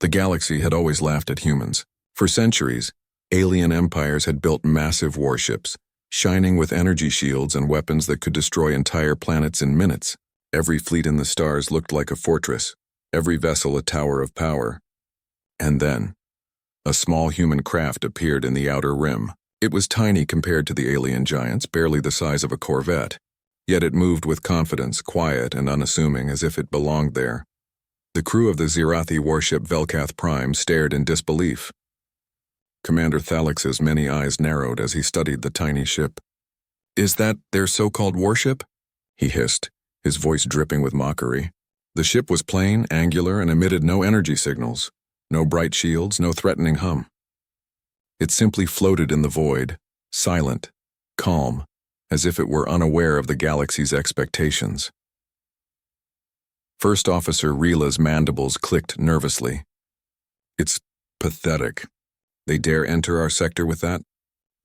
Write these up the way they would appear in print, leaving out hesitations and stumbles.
The galaxy had always laughed at humans. For centuries, alien empires had built massive warships, shining with energy shields and weapons that could destroy entire planets in minutes. Every fleet in the stars looked like a fortress, every vessel a tower of power. And then, a small human craft appeared in the outer rim. It was tiny compared to the alien giants, barely the size of a corvette. Yet it moved with confidence, quiet and unassuming, as if it belonged there. The crew of the Zirathi warship Velkath Prime stared in disbelief. Commander Thalix's many eyes narrowed as he studied the tiny ship. "Is that their so-called warship?" he hissed, his voice dripping with mockery. The ship was plain, angular, and emitted no energy signals, no bright shields, no threatening hum. It simply floated in the void, silent, calm, as if it were unaware of the galaxy's expectations. First Officer Rila's mandibles clicked nervously. "It's pathetic. They dare enter our sector with that?"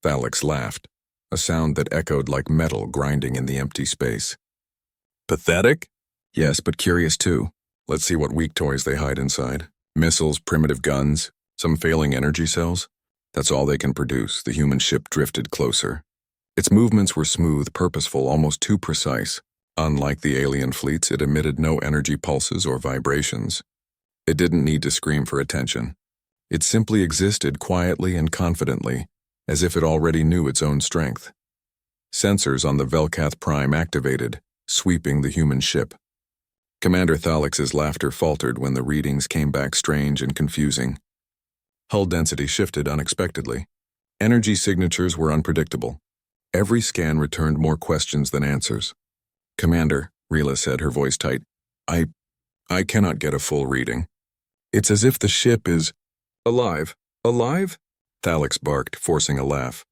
Thalix laughed, a sound that echoed like metal grinding in the empty space. "Pathetic? Yes, but curious too. Let's see what weak toys they hide inside. Missiles, primitive guns, some failing energy cells. That's all they can produce." The human ship drifted closer. Its movements were smooth, purposeful, almost too precise. Unlike the alien fleets, it emitted no energy pulses or vibrations. It didn't need to scream for attention. It simply existed quietly and confidently, as if it already knew its own strength. Sensors on the Velkath Prime activated, sweeping the human ship. Commander Thalix's laughter faltered when the readings came back strange and confusing. Hull density shifted unexpectedly. Energy signatures were unpredictable. Every scan returned more questions than answers. "Commander," Rila said, her voice tight, I cannot get a full reading. It's as if the ship is alive." "Alive?" Thalix barked, forcing a laugh.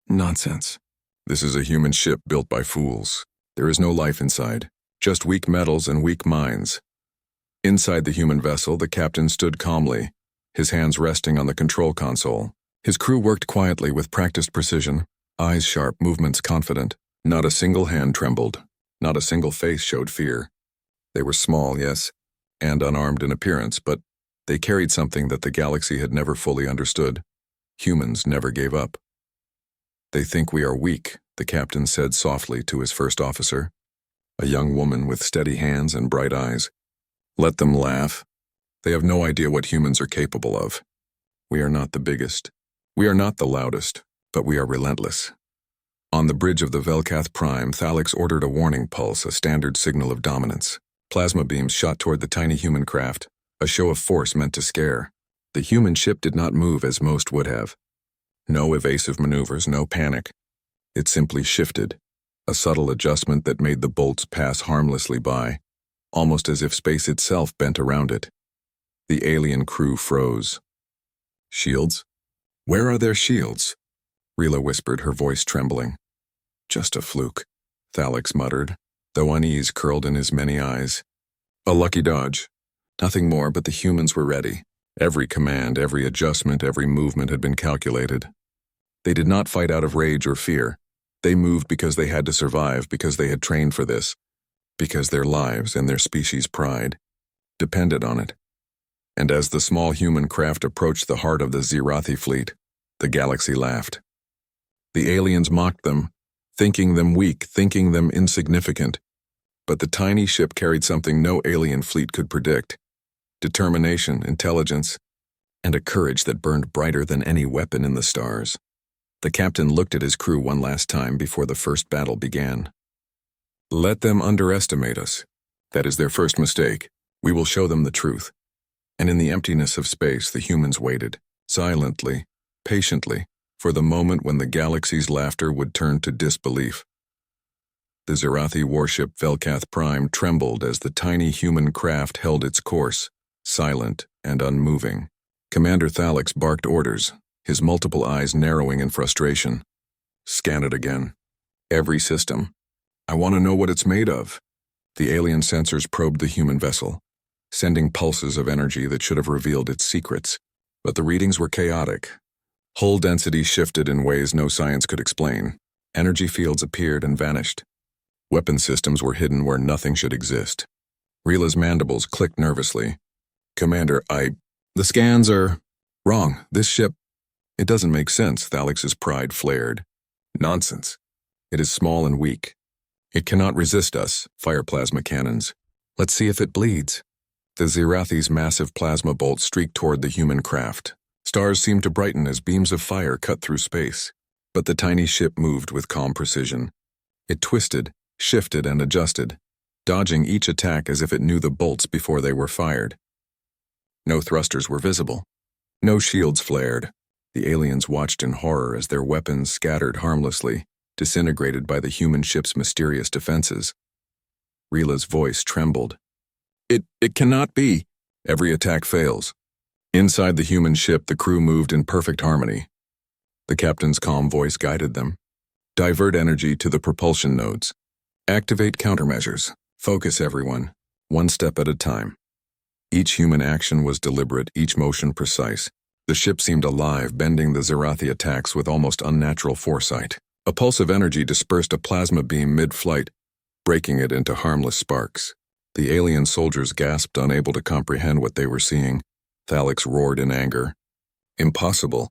"Nonsense. This is a human ship built by fools. There is no life inside, just weak metals and weak minds." Inside the human vessel, the captain stood calmly, his hands resting on the control console. His crew worked quietly with practiced precision, eyes sharp, movements confident. Not a single hand trembled. Not a single face showed fear. They were small, yes, and unarmed in appearance, but they carried something that the galaxy had never fully understood. Humans never gave up. "They think we are weak," the captain said softly to his first officer, a young woman with steady hands and bright eyes. "Let them laugh. They have no idea what humans are capable of. We are not the biggest. We are not the loudest, but we are relentless." On the bridge of the Velkath Prime, Thalix ordered a warning pulse, a standard signal of dominance. Plasma beams shot toward the tiny human craft, a show of force meant to scare. The human ship did not move as most would have. No evasive maneuvers, no panic. It simply shifted, a subtle adjustment that made the bolts pass harmlessly by, almost as if space itself bent around it. The alien crew froze. "Shields? Where are their shields?" Rila whispered, her voice trembling. "Just a fluke," Thalix muttered, though unease curled in his many eyes. "A lucky dodge. Nothing more, but the humans were ready. Every command, every adjustment, every movement had been calculated. They did not fight out of rage or fear. They moved because they had to survive, because they had trained for this, because their lives and their species' pride depended on it." And as the small human craft approached the heart of the Zirathi fleet, the galaxy laughed. The aliens mocked them, thinking them weak, thinking them insignificant. But the tiny ship carried something no alien fleet could predict: determination, intelligence, and a courage that burned brighter than any weapon in the stars. The captain looked at his crew one last time before the first battle began. "Let them underestimate us. That is their first mistake. We will show them the truth." And in the emptiness of space, the humans waited, silently, patiently, for the moment when the galaxy's laughter would turn to disbelief. The Zirathi warship Velkath Prime trembled as the tiny human craft held its course, silent and unmoving. Commander Thalix barked orders, his multiple eyes narrowing in frustration. "Scan it again. Every system. I want to know what it's made of." The alien sensors probed the human vessel, sending pulses of energy that should have revealed its secrets. But the readings were chaotic. Hull density shifted in ways no science could explain. Energy fields appeared and vanished. Weapon systems were hidden where nothing should exist. Rila's mandibles clicked nervously. "Commander, The scans are wrong. This ship, it doesn't make sense, Thalex's pride flared. Nonsense. It is small and weak. It cannot resist us, fire plasma cannons. Let's see if it bleeds. The Zirathi's massive plasma bolt streaked toward the human craft. Stars seemed to brighten as beams of fire cut through space. But the tiny ship moved with calm precision. It twisted, shifted, and adjusted, dodging each attack as if it knew the bolts before they were fired. No thrusters were visible. No shields flared. The aliens watched in horror as their weapons scattered harmlessly, disintegrated by the human ship's mysterious defenses. Rila's voice trembled. It cannot be. Every attack fails. Inside the human ship, the crew moved in perfect harmony. The captain's calm voice guided them. Divert energy to the propulsion nodes. Activate countermeasures. Focus everyone, one step at a time. Each human action was deliberate, each motion precise. The ship seemed alive, bending the Zirathi attacks with almost unnatural foresight. A pulse of energy dispersed a plasma beam mid-flight, breaking it into harmless sparks. The alien soldiers gasped, unable to comprehend what they were seeing. Thalix roared in anger. Impossible.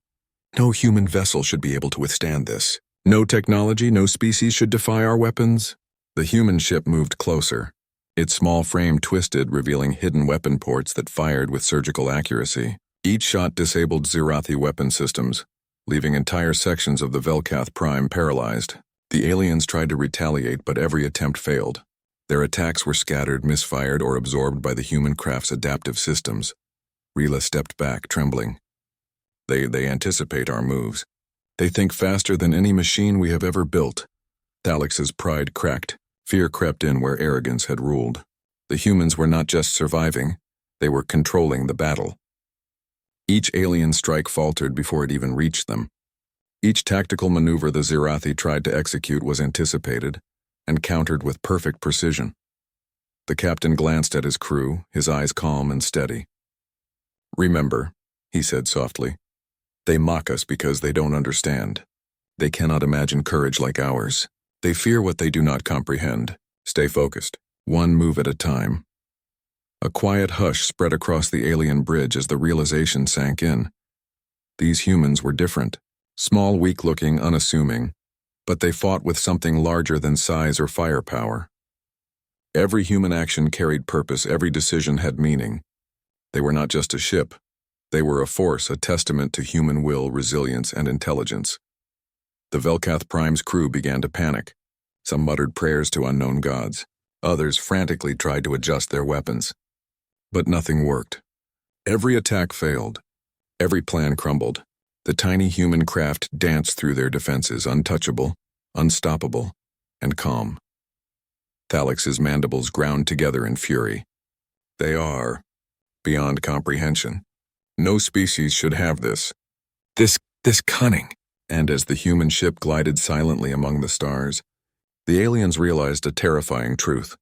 No human vessel should be able to withstand this. No technology, no species should defy our weapons. The human ship moved closer. Its small frame twisted, revealing hidden weapon ports that fired with surgical accuracy. Each shot disabled Zirathi weapon systems, leaving entire sections of the Velkath Prime paralyzed. The aliens tried to retaliate, but every attempt failed. Their attacks were scattered, misfired, or absorbed by the human craft's adaptive systems. Rila stepped back, trembling. They anticipate our moves. They think faster than any machine we have ever built. Thalex's pride cracked. Fear crept in where arrogance had ruled. The humans were not just surviving, they were controlling the battle. Each alien strike faltered before it even reached them. Each tactical maneuver the Zirathi tried to execute was anticipated and countered with perfect precision. The captain glanced at his crew, his eyes calm and steady. "Remember," he said softly, "they mock us because they don't understand. They cannot imagine courage like ours. They fear what they do not comprehend. Stay focused, one move at a time." A quiet hush spread across the alien bridge as the realization sank in. These humans were different. Small, weak-looking, unassuming, but they fought with something larger than size or firepower. Every human action carried purpose, every decision had meaning. They were not just a ship. They were a force, a testament to human will, resilience, and intelligence. The Velkath Prime's crew began to panic. Some muttered prayers to unknown gods. Others frantically tried to adjust their weapons. But nothing worked. Every attack failed. Every plan crumbled. The tiny human craft danced through their defenses, untouchable, unstoppable, and calm. Thalex's mandibles ground together in fury. They are beyond comprehension. No species should have this. This cunning. And as the human ship glided silently among the stars, the aliens realized a terrifying truth.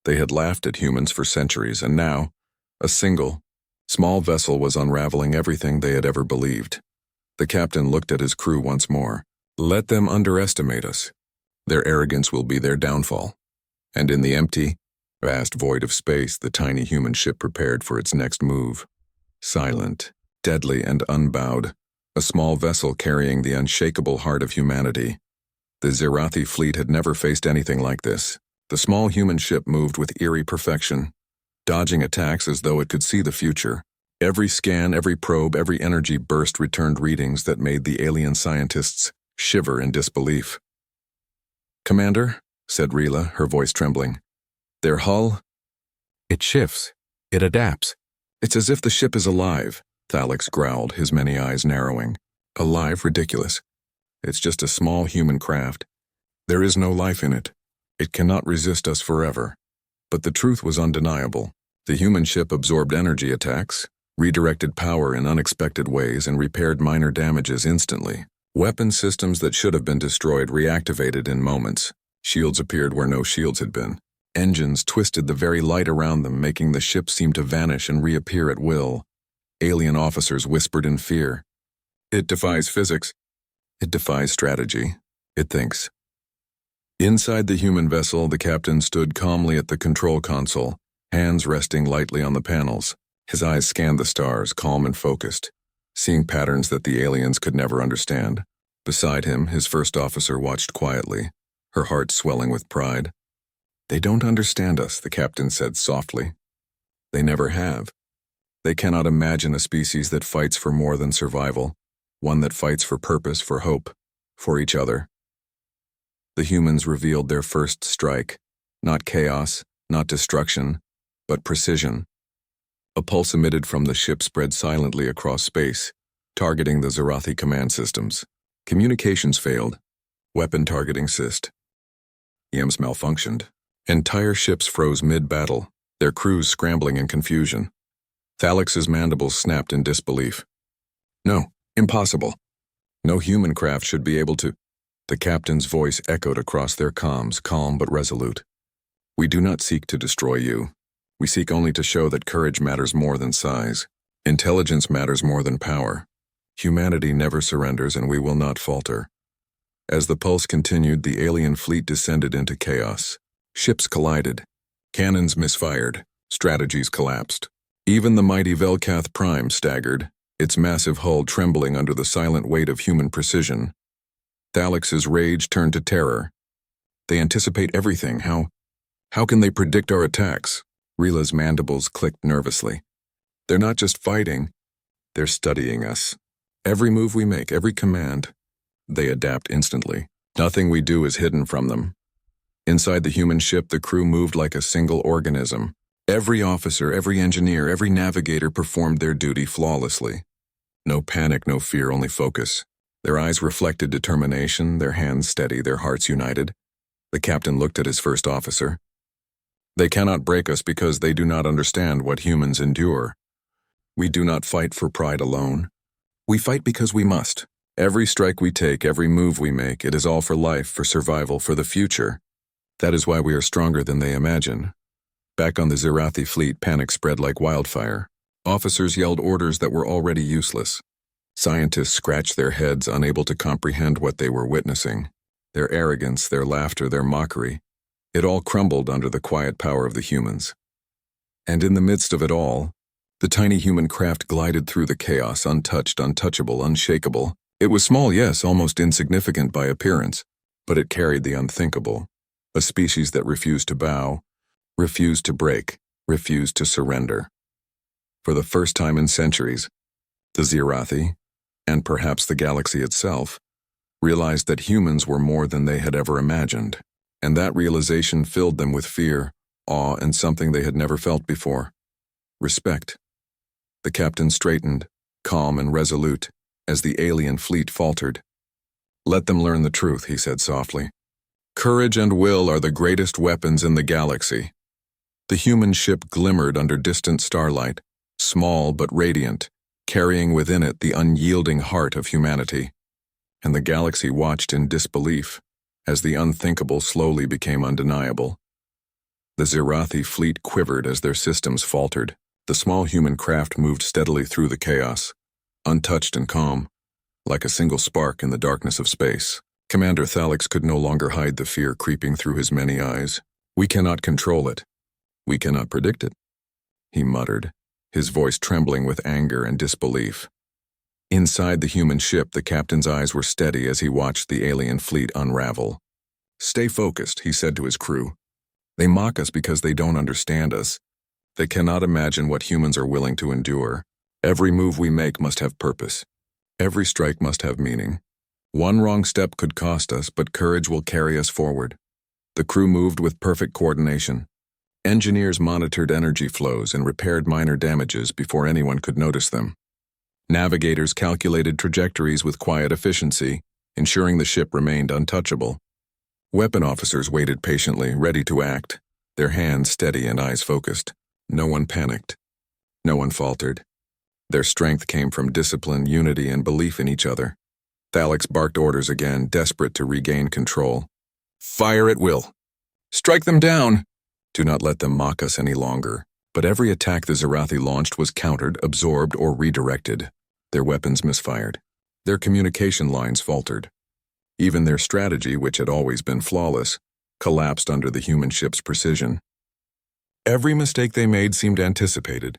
They had laughed at humans for centuries, and now, a single, small vessel was unraveling everything they had ever believed. The captain looked at his crew once more. Let them underestimate us. Their arrogance will be their downfall. And in the empty, vast void of space, the tiny human ship prepared for its next move. Silent, deadly, and unbowed, a small vessel carrying the unshakable heart of humanity. The Zirathi fleet had never faced anything like this. The small human ship moved with eerie perfection, dodging attacks as though it could see the future. Every scan, every probe, every energy burst returned readings that made the alien scientists shiver in disbelief. "Commander," said Rila, her voice trembling, "their hull, it shifts. It adapts. It's as if the ship is alive." Thalix growled, his many eyes narrowing. "Alive? Ridiculous. It's just a small human craft. There is no life in it. It cannot resist us forever." But the truth was undeniable. The human ship absorbed energy attacks, redirected power in unexpected ways, and repaired minor damages instantly. Weapon systems that should have been destroyed reactivated in moments. Shields appeared where no shields had been. Engines twisted the very light around them, making the ship seem to vanish and reappear at will. Alien officers whispered in fear. "It defies physics. It defies strategy. It thinks." Inside the human vessel, the captain stood calmly at the control console, hands resting lightly on the panels. His eyes scanned the stars, calm and focused, seeing patterns that the aliens could never understand. Beside him, his first officer watched quietly, her heart swelling with pride. "They don't understand us," the captain said softly. "They never have. They cannot imagine a species that fights for more than survival, one that fights for purpose, for hope, for each other." The humans revealed their first strike, not chaos, not destruction, but precision. A pulse emitted from the ship spread silently across space, targeting the Zarathi command systems. Communications failed. Weapon targeting cyst. EMs malfunctioned. Entire ships froze mid-battle, their crews scrambling in confusion. Thalex's mandibles snapped in disbelief. "No, impossible. No human craft should be able to—" The captain's voice echoed across their comms, calm but resolute. "We do not seek to destroy you. We seek only to show that courage matters more than size. Intelligence matters more than power. Humanity never surrenders, and we will not falter." As the pulse continued, the alien fleet descended into chaos. Ships collided. Cannons misfired. Strategies collapsed. Even the mighty Velkath Prime staggered, its massive hull trembling under the silent weight of human precision. Thalex's rage turned to terror. "They anticipate everything. How can they predict our attacks?" Rila's mandibles clicked nervously. "They're not just fighting. They're studying us. Every move we make, every command, they adapt instantly. Nothing we do is hidden from them." Inside the human ship, the crew moved like a single organism. Every officer, every engineer, every navigator performed their duty flawlessly. No panic, no fear, only focus. Their eyes reflected determination, their hands steady, their hearts united. The captain looked at his first officer. "They cannot break us because they do not understand what humans endure. We do not fight for pride alone. We fight because we must. Every strike we take, every move we make, it is all for life, for survival, for the future. That is why we are stronger than they imagine." Back on the Zarathi fleet, panic spread like wildfire. Officers yelled orders that were already useless. Scientists scratched their heads, unable to comprehend what they were witnessing. Their arrogance, their laughter, their mockery, it all crumbled under the quiet power of the humans. And in the midst of it all, the tiny human craft glided through the chaos, untouched, untouchable, unshakable. It was small, yes, almost insignificant by appearance, but it carried the unthinkable, a species that refused to bow, refused to break, refused to surrender. For the first time in centuries, the Zarathi, and perhaps the galaxy itself, realized that humans were more than they had ever imagined, and that realization filled them with fear, awe, and something they had never felt before: respect. The captain straightened, calm and resolute, as the alien fleet faltered. "Let them learn the truth," he said softly. "Courage and will are the greatest weapons in the galaxy." The human ship glimmered under distant starlight, small but radiant, carrying within it the unyielding heart of humanity. And the galaxy watched in disbelief as the unthinkable slowly became undeniable. The Zarathi fleet quivered as their systems faltered. The small human craft moved steadily through the chaos, untouched and calm, like a single spark in the darkness of space. Commander Thalix could no longer hide the fear creeping through his many eyes. "We cannot control it. We cannot predict it," he muttered, his voice trembling with anger and disbelief. Inside the human ship, the captain's eyes were steady as he watched the alien fleet unravel. "Stay focused," he said to his crew. "They mock us because they don't understand us. They cannot imagine what humans are willing to endure. Every move we make must have purpose. Every strike must have meaning. One wrong step could cost us, but courage will carry us forward." The crew moved with perfect coordination. Engineers monitored energy flows and repaired minor damages before anyone could notice them. Navigators calculated trajectories with quiet efficiency, ensuring the ship remained untouchable. Weapon officers waited patiently, ready to act, their hands steady and eyes focused. No one panicked. No one faltered. Their strength came from discipline, unity, and belief in each other. Thalix barked orders again, desperate to regain control. "Fire at will. Strike them down. Do not let them mock us any longer." But every attack the Zarathi launched was countered, absorbed, or redirected. Their weapons misfired. Their communication lines faltered. Even their strategy, which had always been flawless, collapsed under the human ship's precision. Every mistake they made seemed anticipated.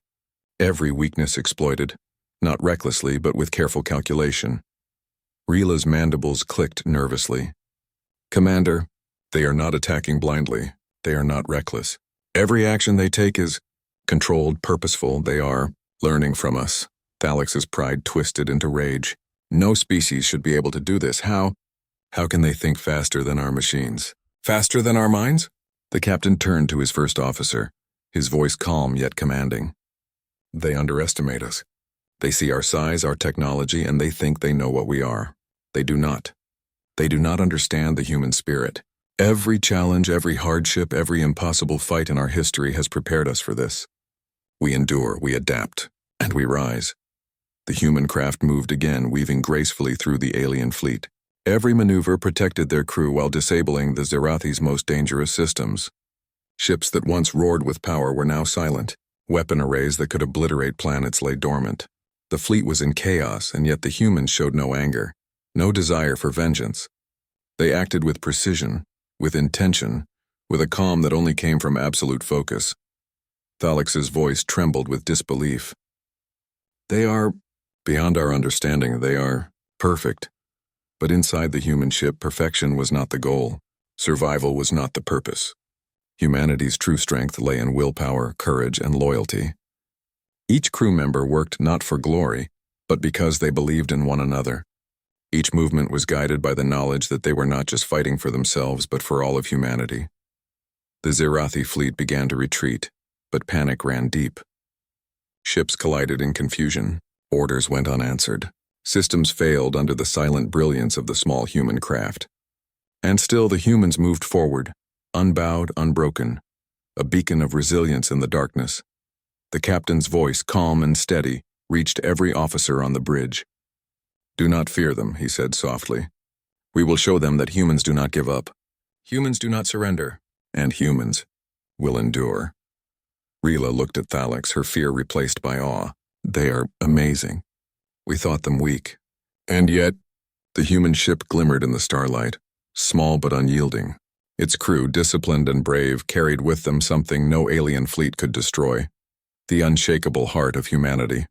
Every weakness exploited, not recklessly but with careful calculation. Rila's mandibles clicked nervously. Commander, they are not attacking blindly. They are not reckless. Every action they take is controlled, purposeful. They are learning from us. Thalex's pride twisted into rage. No species should be able to do this. How can they think faster than our machines? Faster than our minds? The captain turned to his first officer, his voice calm yet commanding. They underestimate us. They see our size, our technology, and they think they know what we are. They do not. They do not understand the human spirit. Every challenge, every hardship, every impossible fight in our history has prepared us for this. We endure, we adapt, and we rise. The human craft moved again, weaving gracefully through the alien fleet. Every maneuver protected their crew while disabling the Zerathi's most dangerous systems. Ships that once roared with power were now silent. Weapon arrays that could obliterate planets lay dormant. The fleet was in chaos, and yet the humans showed no anger, no desire for vengeance. They acted with precision, with intention, with a calm that only came from absolute focus. Thalex's voice trembled with disbelief. They are, beyond our understanding, they are perfect. But inside the human ship, perfection was not the goal. Survival was not the purpose. Humanity's true strength lay in willpower, courage, and loyalty. Each crew member worked not for glory, but because they believed in one another. Each movement was guided by the knowledge that they were not just fighting for themselves, but for all of humanity. The Zerathi fleet began to retreat, but panic ran deep. Ships collided in confusion. Orders went unanswered. Systems failed under the silent brilliance of the small human craft. And still the humans moved forward, unbowed, unbroken, a beacon of resilience in the darkness. The captain's voice, calm and steady, reached every officer on the bridge. "Do not fear them," he said softly. "We will show them that humans do not give up. Humans do not surrender, and humans will endure." Rila looked at Thalex, her fear replaced by awe. "They are amazing. We thought them weak. And yet," the human ship glimmered in the starlight, small but unyielding. Its crew, disciplined and brave, carried with them something no alien fleet could destroy: the unshakable heart of humanity.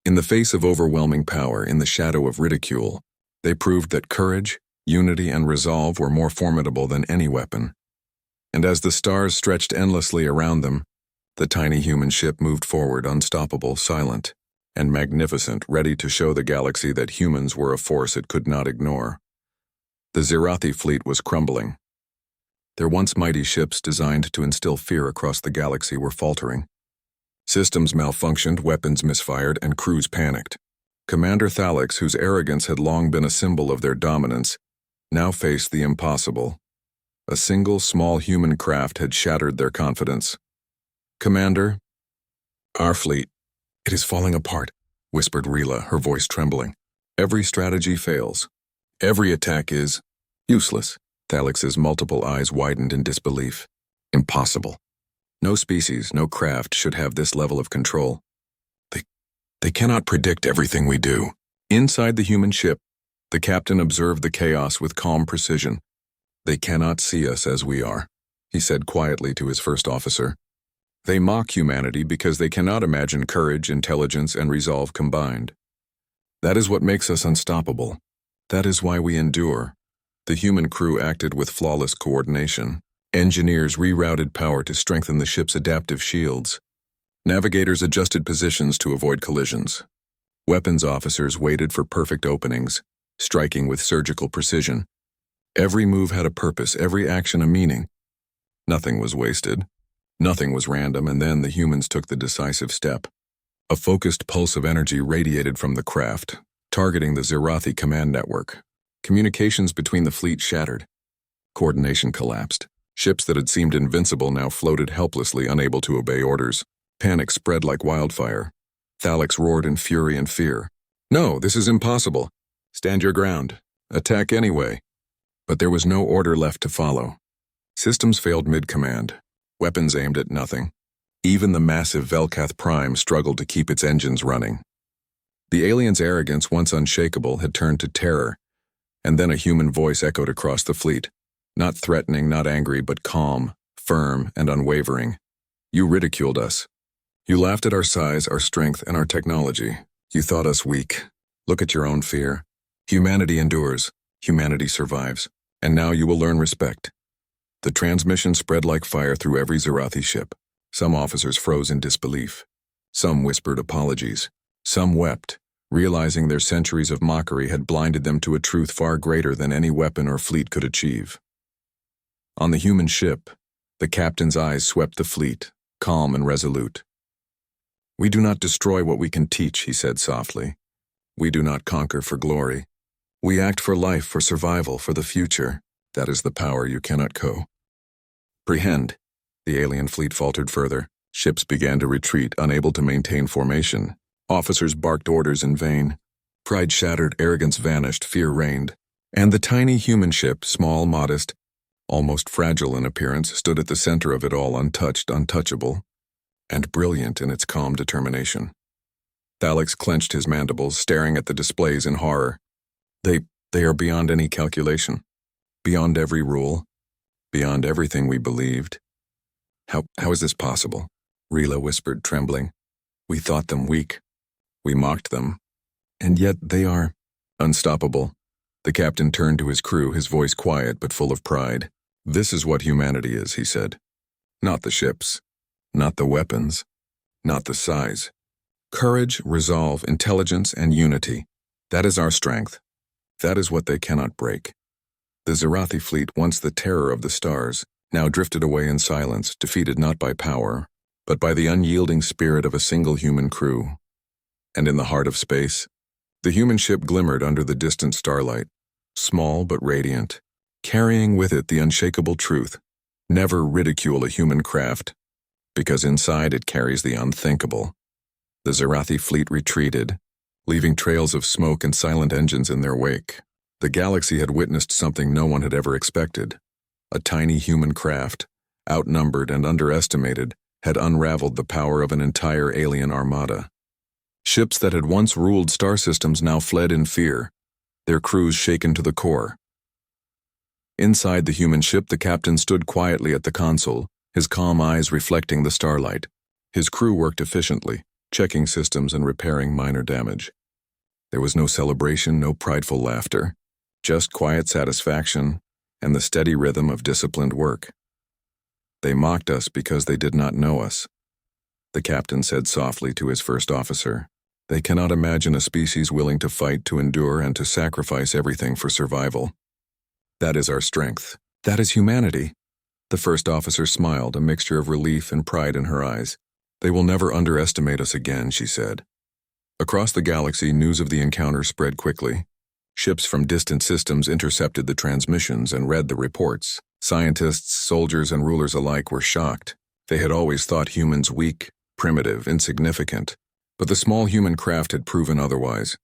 In the face of overwhelming power, in the shadow of ridicule, they proved that courage, unity, and resolve were more formidable than any weapon. And as the stars stretched endlessly around them, the tiny human ship moved forward, unstoppable, silent, and magnificent, ready to show the galaxy that humans were a force it could not ignore. The Zerathi fleet was crumbling. Their once mighty ships designed to instill fear across the galaxy were faltering. Systems malfunctioned, weapons misfired, and crews panicked. Commander Thalex, whose arrogance had long been a symbol of their dominance, now faced the impossible. A single small human craft had shattered their confidence. "Commander, our fleet, it is falling apart," whispered Rila, her voice trembling. "Every strategy fails. Every attack is useless." Thalex's multiple eyes widened in disbelief. "Impossible. No species, no craft should have this level of control. They cannot predict everything we do." Inside the human ship, the captain observed the chaos with calm precision. "They cannot see us as we are," he said quietly to his first officer. "They mock humanity because they cannot imagine courage, intelligence, and resolve combined. That is what makes us unstoppable. That is why we endure." The human crew acted with flawless coordination. Engineers rerouted power to strengthen the ship's adaptive shields. Navigators adjusted positions to avoid collisions. Weapons officers waited for perfect openings, striking with surgical precision. Every move had a purpose, every action a meaning. Nothing was wasted. Nothing was random, and then the humans took the decisive step. A focused pulse of energy radiated from the craft, targeting the Zerathi command network. Communications between the fleet shattered. Coordination collapsed. Ships that had seemed invincible now floated helplessly, unable to obey orders. Panic spread like wildfire. Thalex roared in fury and fear. "No, this is impossible. Stand your ground. Attack anyway." But there was no order left to follow. Systems failed mid-command. Weapons aimed at nothing. Even the massive Velkath Prime struggled to keep its engines running. The alien's arrogance, once unshakable, had turned to terror, and then a human voice echoed across the fleet. Not threatening, not angry, but calm, firm, and unwavering. "You ridiculed us. You laughed at our size, our strength, and our technology. You thought us weak. Look at your own fear. Humanity endures. Humanity survives. And now you will learn respect. The transmission spread like fire through every Zarathi ship. Some officers froze in disbelief. Some whispered apologies. Some wept, realizing their centuries of mockery had blinded them to a truth far greater than any weapon or fleet could achieve. On the human ship, the captain's eyes swept the fleet, calm and resolute. "We do not destroy what we can teach," he said softly. "We do not conquer for glory. We act for life, for survival, for the future. That is the power you cannot comprehend." The alien fleet faltered further. Ships began to retreat, unable to maintain formation. Officers barked orders in vain. Pride shattered, arrogance vanished, fear reigned. And the tiny human ship, small, modest, almost fragile in appearance, stood at the center of it all, untouched, untouchable, and brilliant in its calm determination. Thalix clenched his mandibles, staring at the displays in horror. They are beyond any calculation, beyond every rule, beyond everything we believed. How is this possible?" Rila whispered, trembling. "We thought them weak. We mocked them. And yet they are unstoppable." The captain turned to his crew, his voice quiet but full of pride. "This is what humanity is," he said. "Not the ships, not the weapons, not the size. Courage, resolve, intelligence, and unity. That is our strength. That is what they cannot break." The Zarathi fleet, once the terror of the stars, now drifted away in silence, defeated not by power, but by the unyielding spirit of a single human crew. And in the heart of space, the human ship glimmered under the distant starlight, small but radiant, carrying with it the unshakable truth: never ridicule a human craft, because inside it carries the unthinkable. The Zarathi fleet retreated, leaving trails of smoke and silent engines in their wake. The galaxy had witnessed something no one had ever expected. A tiny human craft, outnumbered and underestimated, had unraveled the power of an entire alien armada. Ships that had once ruled star systems now fled in fear, their crews shaken to the core. Inside the human ship, the captain stood quietly at the console, his calm eyes reflecting the starlight. His crew worked efficiently, checking systems and repairing minor damage. There was no celebration, no prideful laughter, just quiet satisfaction and the steady rhythm of disciplined work. "They mocked us because they did not know us," the captain said softly to his first officer. "They cannot imagine a species willing to fight, to endure, and to sacrifice everything for survival. That is our strength. That is humanity." The first officer smiled, a mixture of relief and pride in her eyes. "They will never underestimate us again," she said. Across the galaxy, news of the encounter spread quickly. Ships from distant systems intercepted the transmissions and read the reports. Scientists, soldiers, and rulers alike were shocked. They had always thought humans weak, primitive, insignificant. But the small human craft had proven otherwise.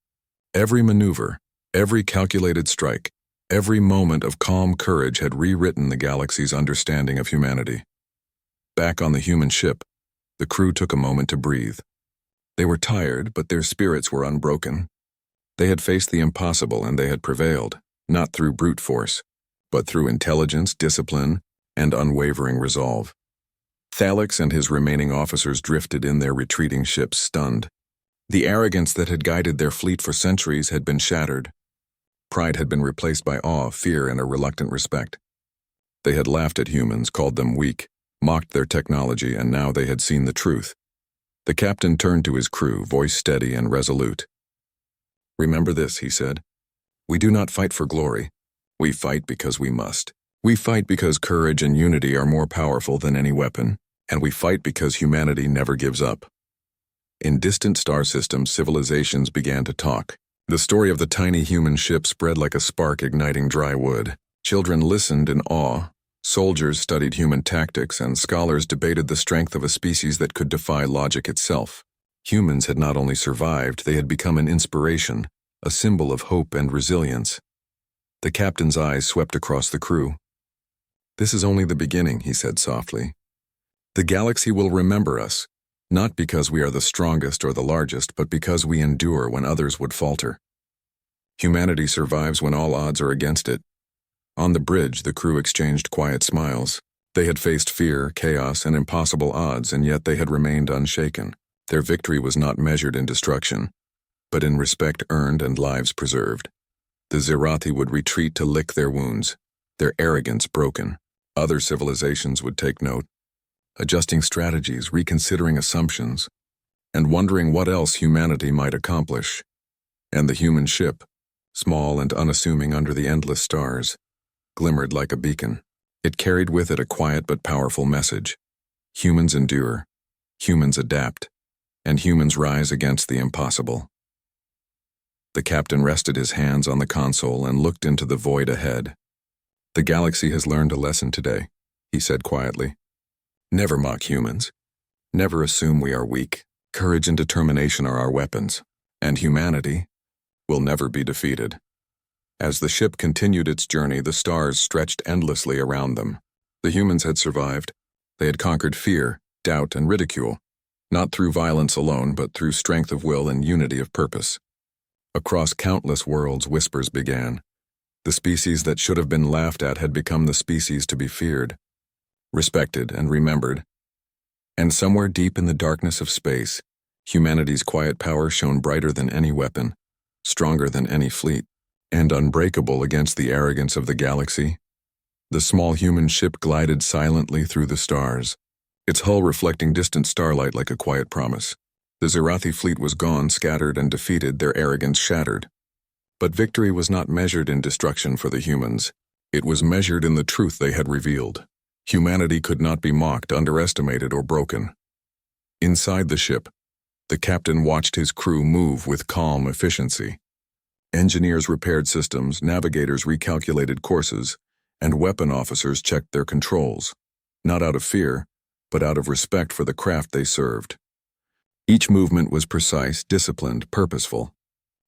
Every maneuver, every calculated strike, every moment of calm courage had rewritten the galaxy's understanding of humanity. Back on the human ship, the crew took a moment to breathe. They were tired, but their spirits were unbroken. They had faced the impossible and they had prevailed, not through brute force, but through intelligence, discipline, and unwavering resolve. Thalix and his remaining officers drifted in their retreating ships, stunned. The arrogance that had guided their fleet for centuries had been shattered. Pride had been replaced by awe, fear, and a reluctant respect. They had laughed at humans, called them weak, mocked their technology, and now they had seen the truth. The captain turned to his crew, voice steady and resolute. "Remember this," he said. "We do not fight for glory. We fight because we must. We fight because courage and unity are more powerful than any weapon, and we fight because humanity never gives up." In distant star systems, civilizations began to talk. The story of the tiny human ship spread like a spark igniting dry wood. Children listened in awe, soldiers studied human tactics, and scholars debated the strength of a species that could defy logic itself. Humans had not only survived, they had become an inspiration, a symbol of hope and resilience. The captain's eyes swept across the crew. "This is only the beginning," he said softly. "The galaxy will remember us, not because we are the strongest or the largest, but because we endure when others would falter. Humanity survives when all odds are against it." On the bridge, the crew exchanged quiet smiles. They had faced fear, chaos, and impossible odds, and yet they had remained unshaken. Their victory was not measured in destruction, but in respect earned and lives preserved. The Zerathi would retreat to lick their wounds, their arrogance broken. Other civilizations would take note, adjusting strategies, reconsidering assumptions, and wondering what else humanity might accomplish. And the human ship, small and unassuming under the endless stars, glimmered like a beacon. It carried with it a quiet but powerful message. Humans endure, humans adapt, and humans rise against the impossible. The captain rested his hands on the console and looked into the void ahead. The galaxy has learned a lesson today, he said quietly. Never mock humans. Never assume we are weak. Courage and determination are our weapons, and humanity will never be defeated. As the ship continued its journey, the stars stretched endlessly around them. The humans had survived. They had conquered fear, doubt, and ridicule, not through violence alone, but through strength of will and unity of purpose. Across countless worlds, whispers began. The species that should have been laughed at had become the species to be feared, respected, and remembered. And somewhere deep in the darkness of space, humanity's quiet power shone brighter than any weapon, stronger than any fleet, and unbreakable against the arrogance of the galaxy. The small human ship glided silently through the stars, its hull reflecting distant starlight like a quiet promise. The Zerathi fleet was gone, scattered and defeated, their arrogance shattered. But victory was not measured in destruction for the humans. It was measured in the truth they had revealed. Humanity could not be mocked, underestimated, or broken. Inside the ship, the captain watched his crew move with calm efficiency. Engineers repaired systems, navigators recalculated courses, and weapon officers checked their controls, not out of fear, but out of respect for the craft they served. Each movement was precise, disciplined, purposeful.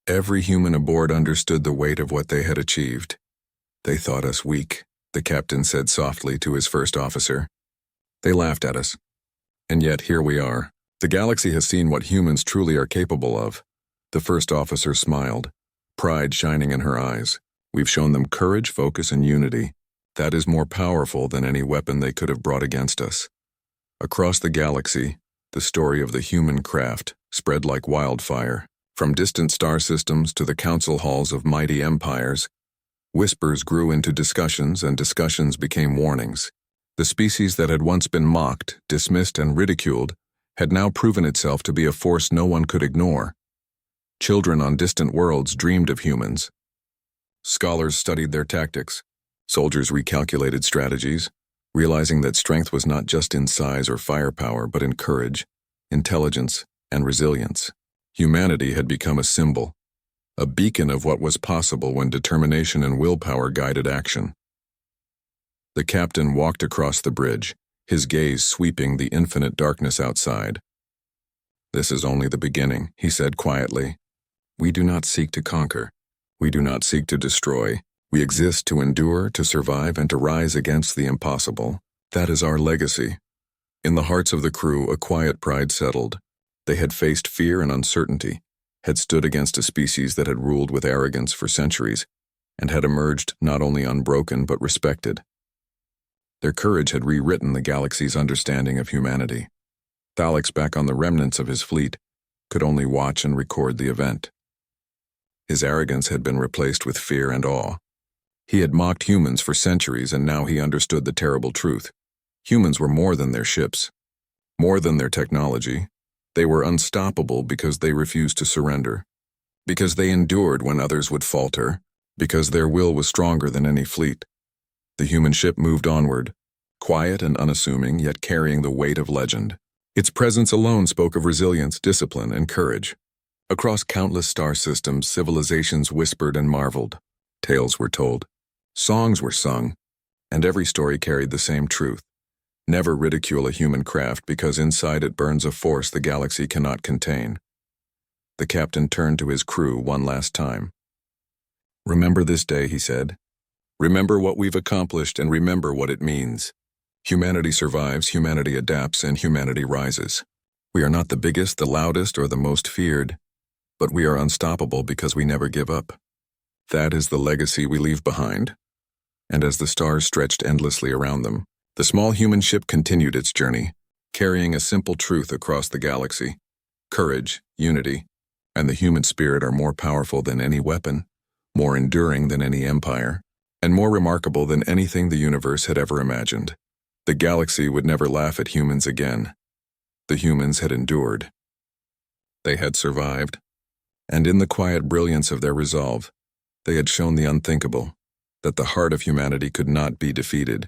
Every human aboard understood the weight of what they had achieved. They thought us weak, the captain said softly to his first officer. They laughed at us. And yet here we are. The galaxy has seen what humans truly are capable of. The first officer smiled, pride shining in her eyes. We've shown them courage, focus, and unity. That is more powerful than any weapon they could have brought against us. Across the galaxy, the story of the human craft spread like wildfire. From distant star systems to the council halls of mighty empires, whispers grew into discussions, and discussions became warnings. The species that had once been mocked, dismissed, and ridiculed had now proven itself to be a force no one could ignore. Children on distant worlds dreamed of humans. Scholars studied their tactics. Soldiers recalculated strategies, realizing that strength was not just in size or firepower, but in courage, intelligence, and resilience. Humanity had become a symbol, a beacon of what was possible when determination and willpower guided action. The captain walked across the bridge, his gaze sweeping the infinite darkness outside. This is only the beginning, he said quietly. We do not seek to conquer. We do not seek to destroy. We exist to endure, to survive, and to rise against the impossible. That is our legacy. In the hearts of the crew, a quiet pride settled. They had faced fear and uncertainty, had stood against a species that had ruled with arrogance for centuries, and had emerged not only unbroken but respected. Their courage had rewritten the galaxy's understanding of humanity. Thalix, back on the remnants of his fleet, could only watch and record the event. His arrogance had been replaced with fear and awe. He had mocked humans for centuries, and now he understood the terrible truth. Humans were more than their ships, more than their technology. They were unstoppable because they refused to surrender, because they endured when others would falter, because their will was stronger than any fleet. The human ship moved onward, quiet and unassuming, yet carrying the weight of legend. Its presence alone spoke of resilience, discipline, and courage. Across countless star systems, civilizations whispered and marveled. Tales were told, songs were sung, and every story carried the same truth. Never ridicule a human craft, because inside it burns a force the galaxy cannot contain. The captain turned to his crew one last time. Remember this day, he said. Remember what we've accomplished, and remember what it means. Humanity survives, humanity adapts, and humanity rises. We are not the biggest, the loudest, or the most feared, but we are unstoppable because we never give up. That is the legacy we leave behind. And as the stars stretched endlessly around them, The small human ship continued its journey, carrying a simple truth across the galaxy. Courage, unity, and the human spirit are more powerful than any weapon, more enduring than any empire, and more remarkable than anything the universe had ever imagined. The galaxy would never laugh at humans again. The humans had endured. They had survived, and in the quiet brilliance of their resolve, they had shown the unthinkable, that the heart of humanity could not be defeated.